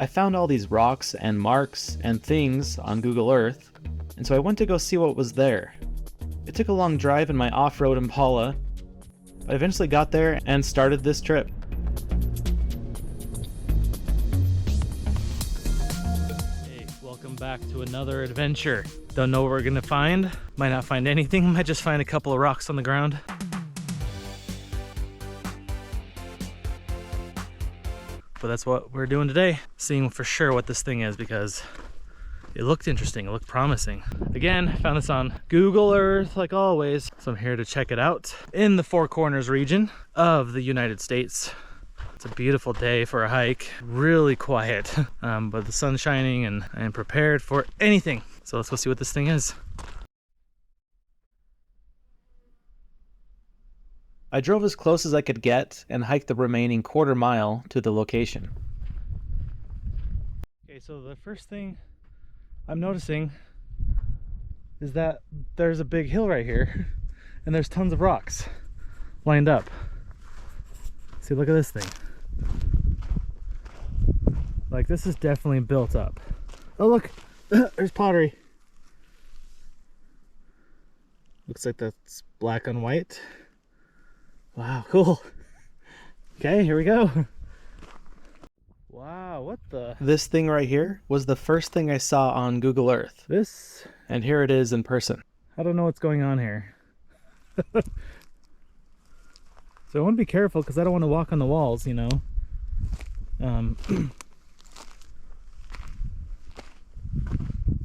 I found all these rocks and marks and things on Google Earth, and so I went to go see what was there. It took a long drive in my off-road Impala, but I eventually got there and started this trip. Hey, welcome back to another adventure. Don't know what we're gonna find. Might not find anything, might just find a couple of rocks on the ground. But that's what we're doing today, seeing for sure what this thing is because it looked interesting, it looked promising. Again, found this on Google Earth like always, so I'm here to check it out in the Four Corners region of the United States. It's a beautiful day for a hike, really quiet, but the sun's shining and I am prepared for anything. So let's go see what this thing is. I drove as close as I could get and hiked the remaining quarter mile to the location. Okay, so the first thing I'm noticing is that there's a big hill right here and there's tons of rocks lined up. See, look at this thing. Like, this is definitely built up. Oh, look, there's pottery. Looks like that's black on white. Wow, cool. Okay, here we go. Wow, what the? This thing right here was the first thing I saw on Google Earth. And here it is in person. I don't know what's going on here. So I want to be careful because I don't want to walk on the walls, you know.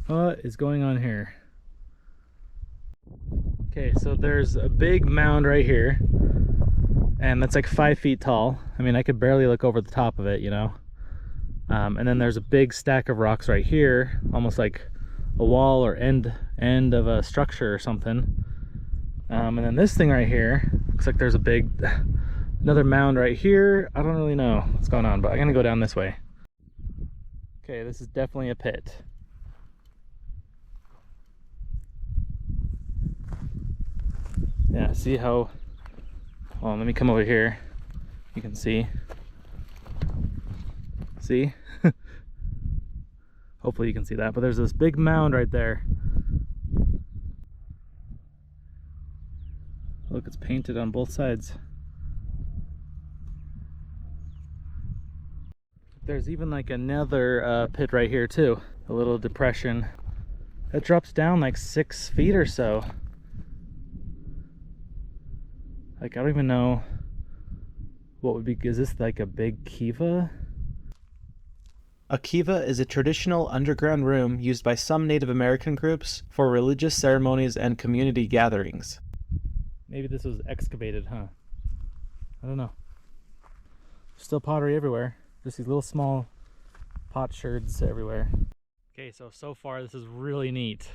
What is going on here? Okay, so there's a big mound right here. And that's like 5 feet tall. I mean, I could barely look over the top of it, you know. And then there's a big stack of rocks right here, almost like a wall or end of a structure or something. And then this thing right here, looks like there's another mound right here. I don't really know what's going on, but I'm gonna go down this way. Okay, this is definitely a pit. Yeah, see how, well, let me come over here. You can see. See? Hopefully you can see that, but there's this big mound right there. Look, it's painted on both sides. There's even like another pit right here too. A little depression. That drops down like 6 feet or so. Like, I don't even know what would be, is this like a big kiva? A kiva is a traditional underground room used by some Native American groups for religious ceremonies and community gatherings. Maybe this was excavated, huh? I don't know. Still pottery everywhere. Just these little small potsherds everywhere. Okay, so far this is really neat.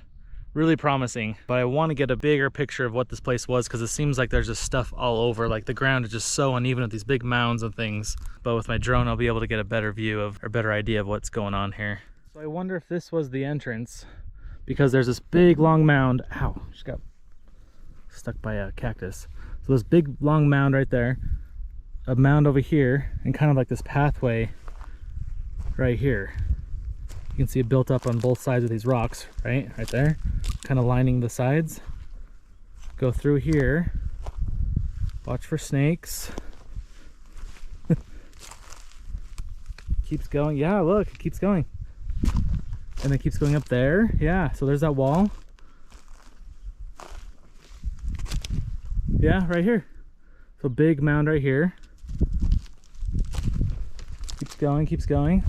Really promising, but I want to get a bigger picture of what this place was because it seems like there's just stuff all over. Like, the ground is just so uneven with these big mounds and things, but with my drone I'll be able to get a better view of, or better idea of what's going on here. So I wonder if this was the entrance because there's this big long mound. Ow, just got stuck by a cactus. So this big long mound right there, a mound over here, and kind of like this pathway right here. You can see it built up on both sides of these rocks, right there, kind of lining the sides. Go through here, watch for snakes. Keeps going, yeah, look, it keeps going. And it keeps going up there, yeah, so there's that wall. Yeah, right here. So big mound right here. Keeps going, keeps going.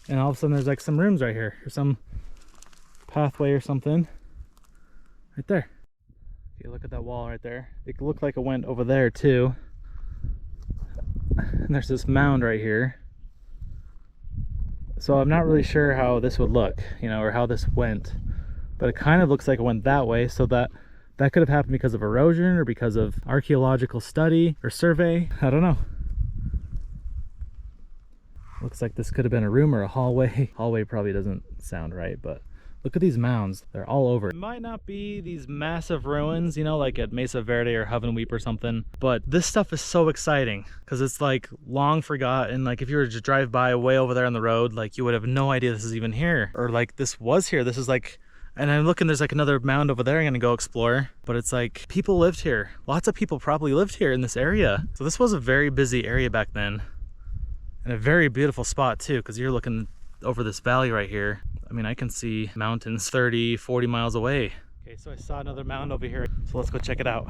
And all of a sudden there's like some rooms right here, or some pathway or something right there. Okay, look at that wall right there. It looked like it went over there too. And there's this mound right here. So I'm not really sure how this would look, you know, or how this went, but it kind of looks like it went that way. So that could have happened because of erosion or because of archaeological study or survey. I don't know. Looks like this could have been a room or a hallway. Hallway probably doesn't sound right, but Look at these mounds. They're all over. It might not be these massive ruins, you know, like at Mesa Verde or Heaven Weep or something, but this stuff is so exciting because it's like long forgotten. Like if you were to drive by way over there on the road, like you would have no idea this is even here, or like this was here. This is like, and I'm looking, there's like another mound over there I'm gonna go explore, but it's like people lived here. Lots of people probably lived here in this area. So this was a very busy area back then, and a very beautiful spot too, because you're looking over this valley right here. I mean, I can see mountains 30, 40 miles away. Okay, so I saw another mound over here, so let's go check it out.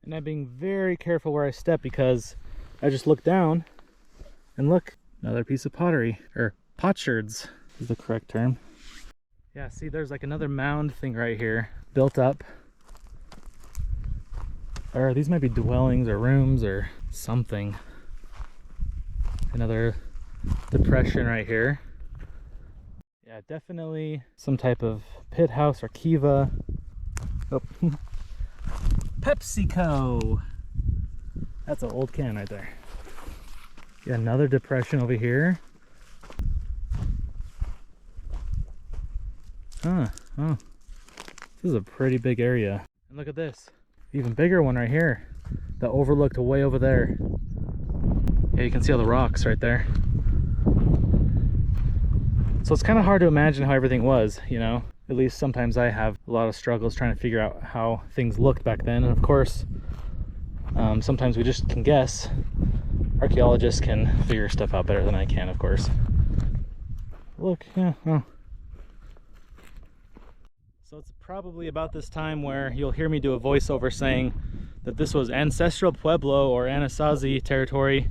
And I'm being very careful where I step because I just look down and look, another piece of pottery, or potsherds is the correct term. Yeah, see, there's like another mound thing right here, built up. Or these might be dwellings or rooms or something. Another depression right here. Yeah, definitely some type of pit house or Kiva. Oh. PepsiCo. That's an old can right there. Yeah, another depression over here. Huh. Oh. This is a pretty big area. And look at this. Even bigger one right here. That overlooked way over there. Yeah, you can see all the rocks right there. So it's kind of hard to imagine how everything was, you know? At least sometimes I have a lot of struggles trying to figure out how things looked back then. And of course, sometimes we just can guess. Archaeologists can figure stuff out better than I can, of course. Look, yeah, oh. So it's probably about this time where you'll hear me do a voiceover saying that this was Ancestral Pueblo or Anasazi territory,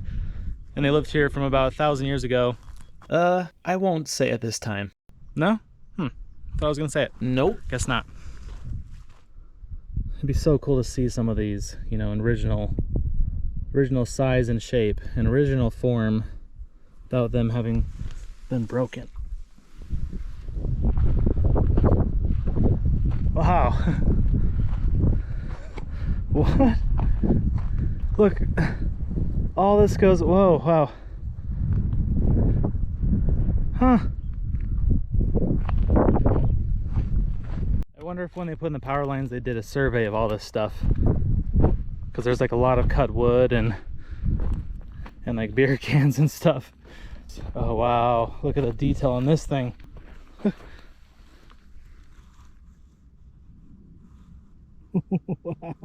and they lived here from about 1,000 years ago. I won't say it this time. No? Thought I was gonna say it. Nope. Guess not. It'd be so cool to see some of these, you know, in original size and shape, in original form, without them having been broken. Wow. What? Look, all this goes, whoa, wow. Huh. I wonder if when they put in the power lines, they did a survey of all this stuff. Because there's like a lot of cut wood and like beer cans and stuff. Oh wow, look at the detail on this thing. Wow.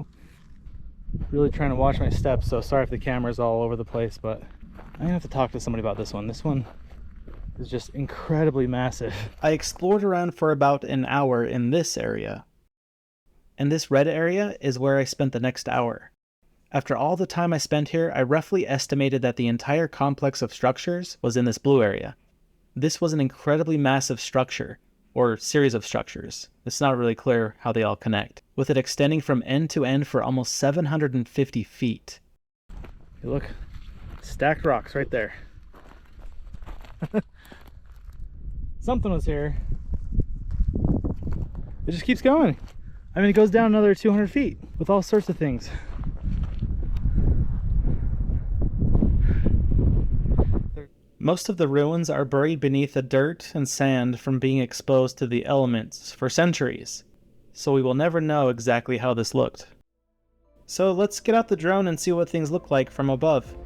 Really trying to watch my steps, so sorry if the camera's all over the place, but I'm gonna have to talk to somebody about this one. This one is just incredibly massive. I explored around for about an hour in this area. And this red area is where I spent the next hour. After all the time I spent here, I roughly estimated that the entire complex of structures was in this blue area. This was an incredibly massive structure, or series of structures. It's not really clear how they all connect, with it extending from end to end for almost 750 feet. Hey, look, stacked rocks right there. Something was here. It just keeps going. I mean, it goes down another 200 feet with all sorts of things. Most of the ruins are buried beneath the dirt and sand from being exposed to the elements for centuries, so we will never know exactly how this looked. So let's get out the drone and see what things look like from above.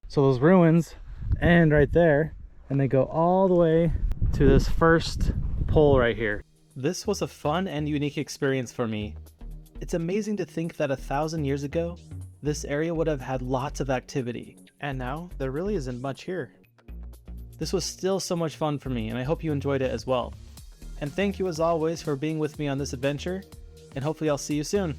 So those ruins end right there, and they go all the way to this first pole right here. This was a fun and unique experience for me. It's amazing to think that 1,000 years ago, this area would have had lots of activity, and now there really isn't much here. This was still so much fun for me, and I hope you enjoyed it as well. And thank you as always for being with me on this adventure, and hopefully I'll see you soon.